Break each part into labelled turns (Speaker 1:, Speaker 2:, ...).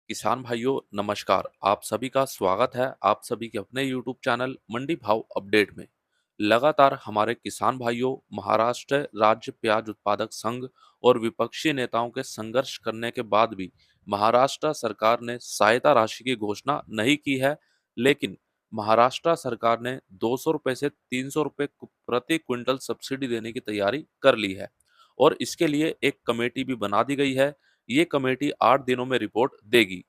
Speaker 1: किसान भाइयों नमस्कार। आप सभी का स्वागत है आप सभी के अपने YouTube चैनल मंडी भाव अपडेट में। लगातार हमारे किसान भाइयों महाराष्ट्र राज्य प्याज उत्पादक संघ और विपक्षी नेताओं के संघर्ष करने के बाद भी महाराष्ट्र सरकार ने सहायता राशि की घोषणा नहीं की है। लेकिन महाराष्ट्र सरकार ने 200 रुपए से 300 रुपए प्रति क्विंटल सब्सिडी देने की तैयारी कर ली है और इसके लिए एक कमेटी भी बना दी गई है। ये कमेटी 8 दिनों में रिपोर्ट देगी।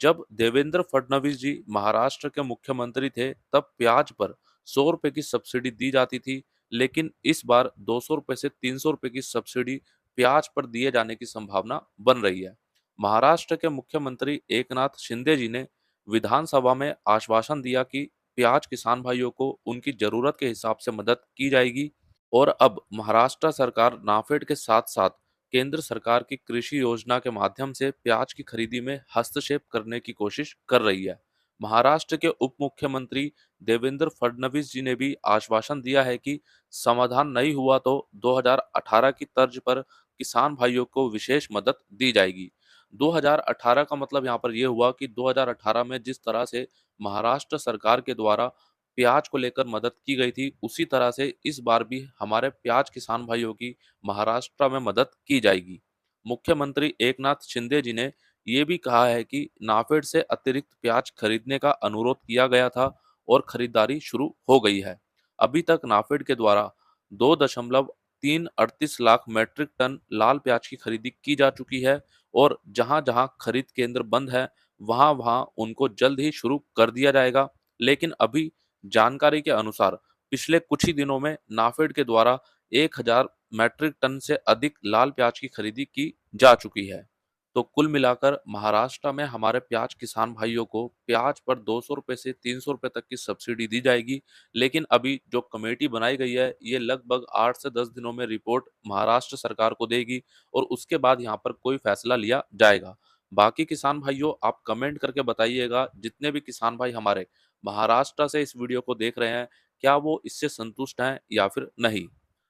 Speaker 1: जब देवेंद्र फडणवीस जी महाराष्ट्र के मुख्यमंत्री थे तब प्याज पर 100 रुपए की सब्सिडी दी जाती थी, लेकिन इस बार 200 रुपए से 300 रुपए की सब्सिडी प्याज पर दिए जाने की संभावना बन रही है। महाराष्ट्र के मुख्यमंत्री एकनाथ शिंदे जी ने विधानसभा में आश्वासन दिया कि प्याज किसान भाइयों को उनकी जरूरत के हिसाब से मदद की जाएगी और अब महाराष्ट्र सरकार नाफेड के साथ साथ केंद्र सरकार की कृषि योजना के माध्यम से प्याज की खरीदी में हस्तक्षेप करने की कोशिश कर रही है। महाराष्ट्र के उप मुख्यमंत्री देवेंद्र फडणवीस जी ने भी आश्वासन दिया है कि समाधान नहीं हुआ तो 2018 की तर्ज पर किसान भाइयों को विशेष मदद दी जाएगी। 2018 का मतलब यहाँ पर यह हुआ कि 2018 में जिस तरह से महाराष्ट्र सरकार के द्वारा प्याज को लेकर मदद की गई थी, उसी तरह से इस बार भी हमारे प्याज किसान भाइयों की महाराष्ट्र में मदद की जाएगी। मुख्यमंत्री एकनाथ शिंदे जी ने ये भी कहा है कि नाफेड से अतिरिक्त प्याज खरीदने का अनुरोध किया गया था और खरीदारी शुरू हो गई है। अभी तक नाफेड के द्वारा 2.338 लाख मैट्रिक टन लाल प्याज की खरीदी की जा चुकी है और जहां-जहां खरीद केंद्र बंद है, वहां-वहां उनको जल्द ही शुरू कर दिया जाएगा। लेकिन अभी जानकारी के अनुसार पिछले कुछ ही दिनों में नाफेड के द्वारा 1000 मैट्रिक टन से अधिक लाल प्याज की खरीदी की जा चुकी है। तो कुल मिलाकर महाराष्ट्र में हमारे प्याज किसान भाइयों को प्याज पर 200 रुपए से 300 रुपए तक की सब्सिडी दी जाएगी। लेकिन अभी जो कमेटी बनाई गई है, ये लगभग 8 से 10 दिनों में रिपोर्ट महाराष्ट्र सरकार को देगी और उसके बाद यहाँ पर कोई फैसला लिया जाएगा। बाकी किसान भाइयों आप कमेंट करके बताइएगा, जितने भी किसान भाई हमारे महाराष्ट्र से इस वीडियो को देख रहे हैं, क्या वो इससे संतुष्ट हैं या फिर नहीं।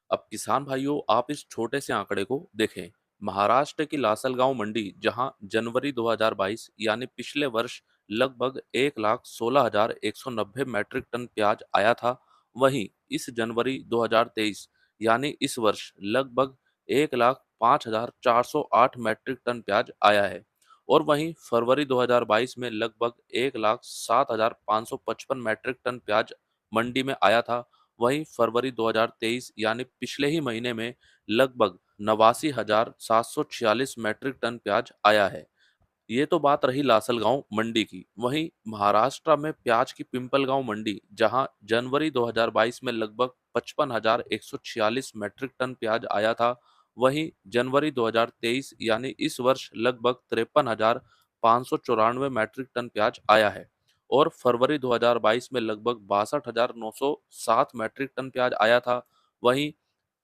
Speaker 1: अब किसान भाइयों आप इस छोटे से आंकड़े को देखें। महाराष्ट्र की लासलगांव मंडी जहां जनवरी 2022 यानी पिछले वर्ष लगभग 1,16,190 मैट्रिक टन प्याज आया था, वहीं इस जनवरी 2023 यानी इस वर्ष लगभग 1,05,408 मैट्रिक टन प्याज आया है और वहीं फरवरी 2022 में लगभग 1,07,555 मैट्रिक टन प्याज मंडी में आया था। वहीं फरवरी 2023 यानी पिछले ही महीने में लगभग 89,746 मैट्रिक टन प्याज आया है। ये तो बात रही लासलगांव मंडी की। वहीं महाराष्ट्र में प्याज की पिंपलगांव मंडी जहां जनवरी 2022 में लगभग 55,146 मैट्रिक टन प्याज आया था, वहीं जनवरी 2023 यानी इस वर्ष लगभग 53,594 मैट्रिक टन प्याज आया है और फरवरी 2022 में लगभग 62,907 मैट्रिक टन प्याज आया था। वहीं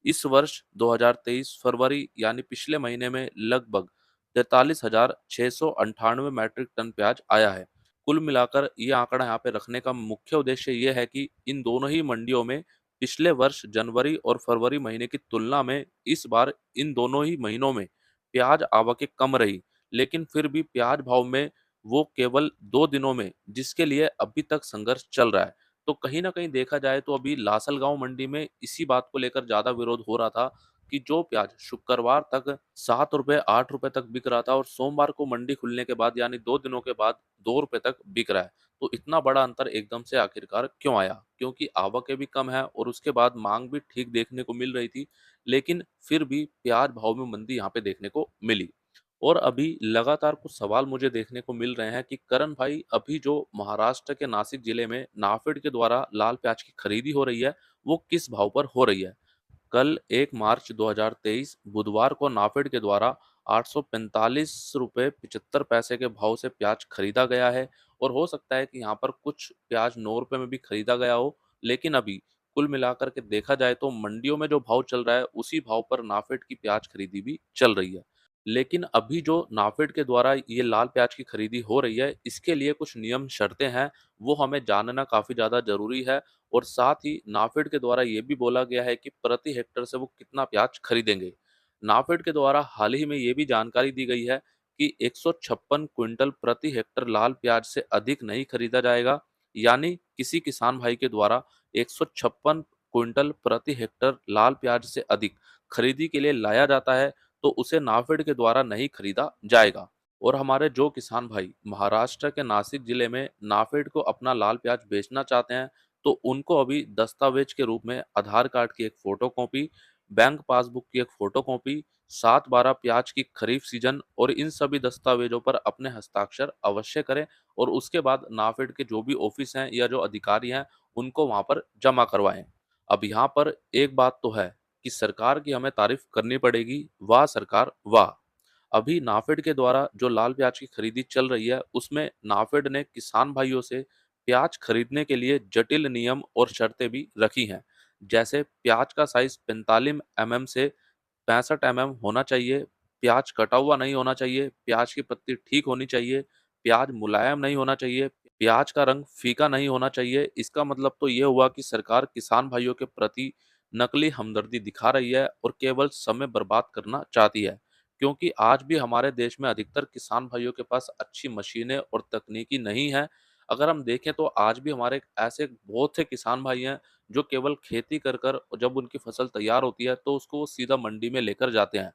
Speaker 1: इस वर्ष 2023 फरवरी यानी पिछले महीने में लगभग 43,698 मैट्रिक टन प्याज आया है। कुल मिलाकर ये आंकड़ा यहाँ पे रखने का मुख्य उद्देश्य ये है कि इन दोनों ही मंडियों में पिछले वर्ष जनवरी और फरवरी महीने की तुलना में इस बार इन दोनों ही महीनों में प्याज आवकें कम रही, लेकिन फिर भी प्याज भाव में वो केवल 2 दिनों में जिसके लिए अभी तक संघर्ष चल रहा है। तो कहीं न कहीं देखा जाए तो अभी लासलगांव मंडी में इसी बात को लेकर ज़्यादा विरोध हो रहा था कि जो प्याज शुक्रवार तक 7 रुपए 8 रुपए तक बिक रहा था और सोमवार को मंडी खुलने के बाद यानी 2 दिनों के बाद 2 रुपए तक बिक रहा है। तो इतना बड़ा अंतर एकदम से आखिरकार क्यों आया? क्योंकि आवकें भी कम है और उसके बाद माँग भी ठीक देखने को मिल रही थी, लेकिन फिर भी प्याज भाव में मंदी यहाँ पे देखने को मिली। और अभी लगातार कुछ सवाल मुझे देखने को मिल रहे हैं कि करण भाई अभी जो महाराष्ट्र के नासिक जिले में नाफेड के द्वारा लाल प्याज की खरीदी हो रही है, वो किस भाव पर हो रही है? कल 1 मार्च 2023 बुधवार को नाफेड के द्वारा 845 रुपये 75 पैसे के भाव से प्याज खरीदा गया है और हो सकता है कि यहाँ पर कुछ प्याज 9 रुपये में भी खरीदा गया हो, लेकिन अभी कुल मिलाकर के देखा जाए तो मंडियों में जो भाव चल रहा है उसी भाव पर नाफेड की प्याज खरीदी भी चल रही है। लेकिन अभी जो नाफेड के द्वारा ये लाल प्याज की खरीदी हो रही है, इसके लिए कुछ नियम शर्तें हैं, वो हमें जानना काफ़ी ज़्यादा ज़रूरी है और साथ ही नाफेड के द्वारा ये भी बोला गया है कि प्रति हेक्टेयर से वो कितना प्याज खरीदेंगे। नाफेड के द्वारा हाल ही में ये भी जानकारी दी गई है कि 156 क्विंटल प्रति हेक्टेयर लाल प्याज से अधिक नहीं खरीदा जाएगा। यानी किसी किसान भाई के द्वारा 156 क्विंटल प्रति हेक्टेयर लाल प्याज से अधिक खरीदी के लिए लाया जाता है तो उसे नाफेड के द्वारा नहीं खरीदा जाएगा। और हमारे जो किसान भाई महाराष्ट्र के नासिक जिले में नाफेड को अपना लाल प्याज बेचना चाहते हैं तो उनको अभी दस्तावेज के रूप में आधार कार्ड की एक फोटो कॉपी, बैंक पासबुक की एक फोटो कॉपी, 7/12 प्याज की खरीफ सीजन और इन सभी दस्तावेजों पर अपने हस्ताक्षर अवश्य करें और उसके बाद नाफेड के जो भी ऑफिस हैं या जो अधिकारी हैं उनको वहां पर जमा करवाएं। अब यहाँ पर एक बात तो है कि सरकार की हमें तारीफ करनी पड़ेगी, वाह सरकार वाह। अभी नाफेड के द्वारा जो लाल प्याज की खरीदी चल रही है उसमें नाफेड ने किसान भाइयों से प्याज खरीदने के लिए जटिल नियम और शर्तें भी रखी हैं। जैसे प्याज का साइज 45 mm से 65 mm होना चाहिए, प्याज कटा हुआ नहीं होना चाहिए, प्याज की पत्ती ठीक होनी चाहिए, प्याज मुलायम नहीं होना चाहिए, प्याज का रंग फीका नहीं होना चाहिए। इसका मतलब तो ये हुआ कि सरकार किसान भाइयों के प्रति नकली हमदर्दी दिखा रही है और केवल समय बर्बाद करना चाहती है। क्योंकि आज भी हमारे देश में अधिकतर किसान भाइयों के पास अच्छी मशीनें और तकनीकी नहीं है। अगर हम देखें तो आज भी हमारे ऐसे बहुत से किसान भाई हैं जो केवल खेती कर कर जब उनकी फसल तैयार होती है तो उसको वो सीधा मंडी में लेकर जाते हैं।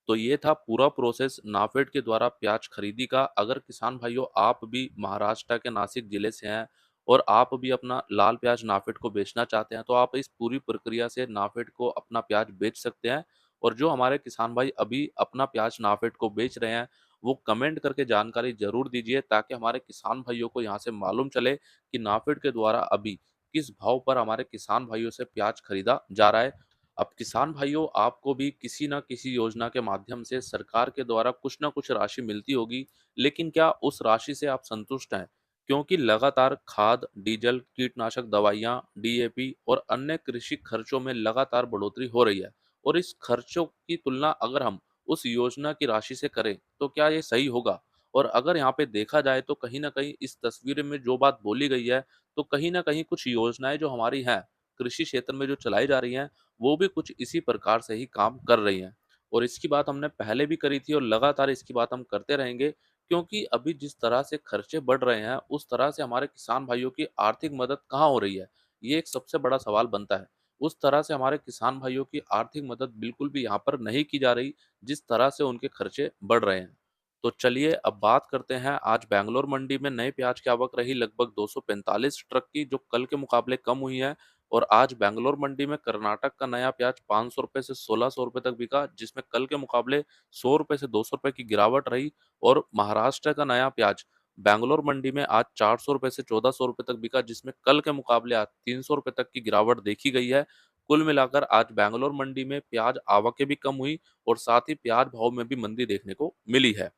Speaker 1: तो ये था पूरा प्रोसेस नाफेड के द्वारा प्याज खरीदी का। अगर किसान भाइयों आप भी महाराष्ट्र के नासिक जिले से हैं और आप भी अपना लाल प्याज नाफेड को बेचना चाहते हैं तो आप इस पूरी प्रक्रिया से नाफेड को अपना प्याज बेच सकते हैं। और जो हमारे किसान भाई अभी अपना प्याज नाफेड को बेच रहे हैं वो कमेंट करके जानकारी जरूर दीजिए ताकि हमारे किसान भाइयों को यहाँ से मालूम चले कि नाफेड के द्वारा अभी किस भाव पर हमारे किसान भाइयों से प्याज खरीदा जा रहा है। अब किसान भाइयों आपको भी किसी न किसी योजना के माध्यम से सरकार के द्वारा कुछ न कुछ राशि मिलती होगी, लेकिन क्या उस राशि से आप संतुष्ट हैं? क्योंकि लगातार खाद, डीजल, कीटनाशक दवाइयाँ, डीएपी और अन्य कृषि खर्चों में लगातार बढ़ोतरी हो रही है और इस खर्चों की तुलना अगर हम उस योजना की राशि से करें तो क्या ये सही होगा? और अगर यहाँ पे देखा जाए तो कहीं न कहीं इस तस्वीर में जो बात बोली गई है तो कहीं न कहीं कुछ योजनाएँ जो हमारी हैं, कृषि क्षेत्र में जो चलाई जा रही हैं, वो भी कुछ इसी प्रकार से ही काम कर रही हैं। और इसकी बात हमने पहले भी करी थी और लगातार इसकी बात हम करते रहेंगे क्योंकि अभी जिस तरह से खर्चे बढ़ रहे हैं, उस तरह से हमारे किसान भाइयों की आर्थिक मदद कहाँ हो रही है? ये एक सबसे बड़ा सवाल बनता है। उस तरह से हमारे किसान भाइयों की आर्थिक मदद बिल्कुल भी यहाँ पर नहीं की जा रही, जिस तरह से उनके खर्चे बढ़ रहे हैं। तो चलिए अब बात करते हैं आज बैंगलोर मंडी में नए प्याज की आवक रही लगभग 245 ट्रक की जो कल के मुकाबले कम हुई है। और आज बैंगलोर मंडी में कर्नाटक का नया प्याज 500 रुपए से 1600 रुपए तक बिका जिसमें कल के मुकाबले 100 रुपए से 200 रुपए की गिरावट रही। और महाराष्ट्र का नया प्याज बैंगलोर मंडी में आज 400 रुपए से 1400 रुपए तक बिका जिसमें कल के मुकाबले आज 300 रुपए तक की गिरावट देखी गई है। कुल मिलाकर आज बैंगलोर मंडी में प्याज आवकें भी कम हुई और साथ ही प्याज भाव में भी मंदी देखने को मिली है।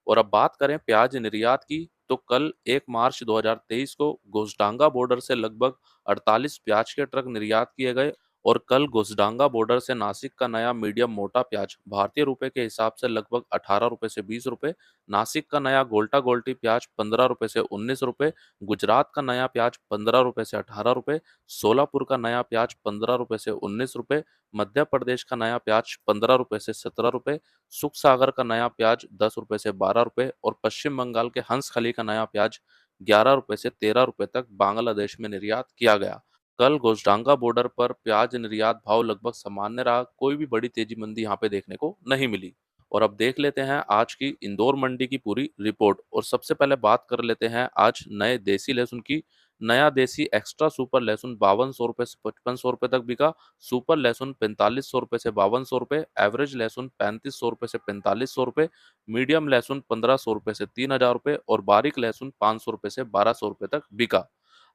Speaker 1: और अब बात करें प्याज निर्यात की तो कल 1 मार्च 2023 को घोसडांगा बॉर्डर से लगभग 48 प्याज के ट्रक निर्यात किए गए। और कल घोसडांगा बॉर्डर से नासिक का नया मीडियम मोटा प्याज भारतीय रुपए के हिसाब से लगभग 18 रुपए से 20 रुपए, नासिक का नया गोल्टा गोल्टी प्याज 15 रुपए से 19 रुपए, गुजरात का नया प्याज 15 रुपए से 18 रुपए, सोलापुर का नया प्याज 15 रुपए से 19 रुपए, मध्य प्रदेश का नया प्याज 15 रुपए से 17 रुपए, सुख सागर का नया प्याज 10 रुपए से 12 रुपए और पश्चिम बंगाल के हंसखली का नया प्याज 11 रुपए से 13 रुपए तक बांग्लादेश में निर्यात किया गया। कल घोसडांगा बॉर्डर पर प्याज निर्यात भाव लगभग सामान्य रहा, कोई भी बड़ी तेजी मंदी यहाँ पे देखने को नहीं मिली। और अब देख लेते हैं आज की इंदौर मंडी की पूरी रिपोर्ट और सबसे पहले बात कर लेते हैं आज नए देसी लहसुन की। नया देसी एक्स्ट्रा सुपर लहसुन 5200 रुपए से 5500 रुपए तक बिका, सुपर लहसुन 4500 रुपए से 5200 रुपए, एवरेज लहसुन 3500 रुपए से 4500 रुपए, मीडियम लहसुन 1500 रुपए से 3000 रुपए और बारीक लहसुन 500 रुपए से 1200 रुपए तक बिका।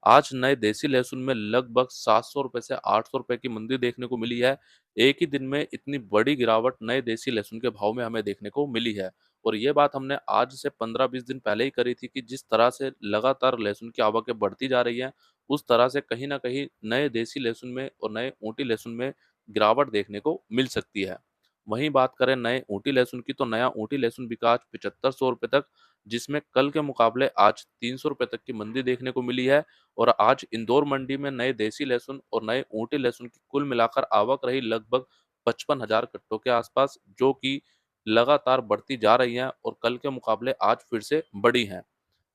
Speaker 1: आज नए देसी लहसुन में लगभग 700 रुपए से 800 रुपए की मंदी देखने को मिली है। एक ही दिन में इतनी बड़ी गिरावट नए देसी लहसुन के भाव में हमें देखने को मिली है। और ये बात हमने आज से 15-20 दिन पहले ही करी थी कि जिस तरह से लगातार लहसुन की आवकें बढ़ती जा रही हैं, उस तरह से कहीं न कहीं नए देसी लहसुन में और नए ऊँटी लहसुन में गिरावट देखने को मिल सकती है। वहीं बात करें नए ऊँटी लहसुन की तो नया ऊँटी लहसुन बिका आज 7500 रुपए तक, जिसमें कल के मुकाबले आज 300 रुपए तक की मंदी देखने को मिली है। और आज इंदौर मंडी में नए देसी लहसुन और नए ऊँटी लहसुन की कुल मिलाकर आवक रही लगभग 55,000 कट्टों के आसपास, जो कि लगातार बढ़ती जा रही हैं और कल के मुकाबले आज फिर से बढ़ी हैं।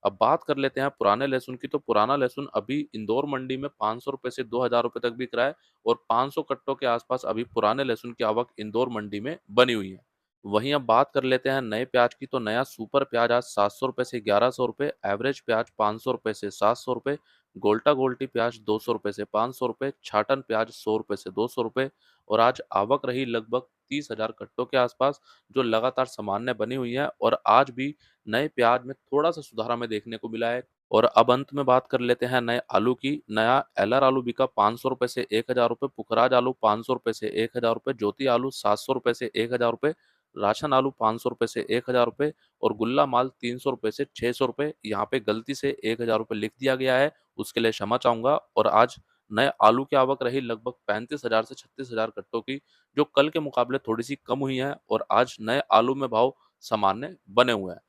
Speaker 1: अब बात कर लेते हैं पुराने लहसुन की, तो पुराना लहसुन अभी इंदौर मंडी में 500 रुपए से 2000 रुपए तक बिक रहा है और 500 कट्टों के आसपास अभी पुराने लहसुन की आवक इंदौर मंडी में बनी हुई है। वहीं अब बात कर लेते हैं नए प्याज की, तो नया सुपर प्याज आज 700 रुपए से 1100 रुपए, एवरेज प्याज 500 रुपए से 700 रुपए, गोल्टा गोल्टी प्याज 200 रुपए से 500 रुपए, छाटन प्याज 100 रुपए से 200 रुपए। और आज आवक रही लगभग 30,000 कट्टों के आसपास, जो लगातार सामान्य बनी हुई है और आज भी नए प्याज में थोड़ा-सा सुधार हमें देखने को मिला है। और अब अंत में बात कर लेते हैं नए आलू की। नया एलआर आलू बिका 500 रुपए से 1000 रुपए, पुखराज आलू 500 रुपए से 1000 रुपए, ज्योति आलू 700 रुपए से 1000 रुपए, राशन आलू 500 रुपए से 1000 रुपए और गुल्ला माल 300 रुपए से 600 रुपए। यहाँ पे गलती से 1000 रुपए लिख दिया गया है, उसके लिए क्षमा चाहूँगा। और आज नए आलू की आवक रही लगभग 35,000 से 36,000 कट्टों की, जो कल के मुकाबले थोड़ी-सी कम हुई है और आज नए आलू में भाव सामान्य बने हुए हैं।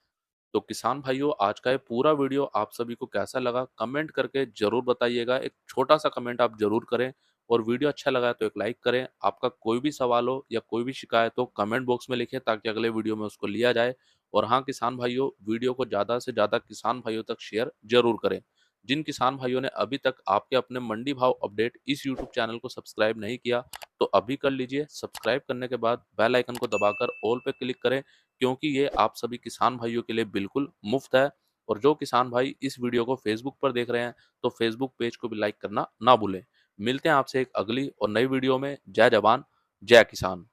Speaker 1: तो किसान भाइयों, आज का ये पूरा वीडियो आप सभी को कैसा लगा कमेंट करके जरूर बताइएगा। एक छोटा सा कमेंट आप जरूर करें और वीडियो अच्छा लगा है तो एक लाइक करें। आपका कोई भी सवाल हो या कोई भी शिकायत हो कमेंट बॉक्स में लिखें ताकि अगले वीडियो में उसको लिया जाए। और हाँ किसान भाइयों, वीडियो को ज़्यादा से ज़्यादा किसान भाइयों तक शेयर जरूर करें। जिन किसान भाइयों ने अभी तक आपके अपने मंडी भाव अपडेट इस यूट्यूब चैनल को सब्सक्राइब नहीं किया तो अभी कर लीजिए। सब्सक्राइब करने के बाद बेल आइकन को दबाकर ऑल पे क्लिक करें, क्योंकि ये आप सभी किसान भाइयों के लिए बिल्कुल मुफ्त है। और जो किसान भाई इस वीडियो को फेसबुक पर देख रहे हैं तो फेसबुक पेज को भी लाइक करना ना भूलें। मिलते हैं आपसे एक अगली और नई वीडियो में। जय जवान, जय किसान।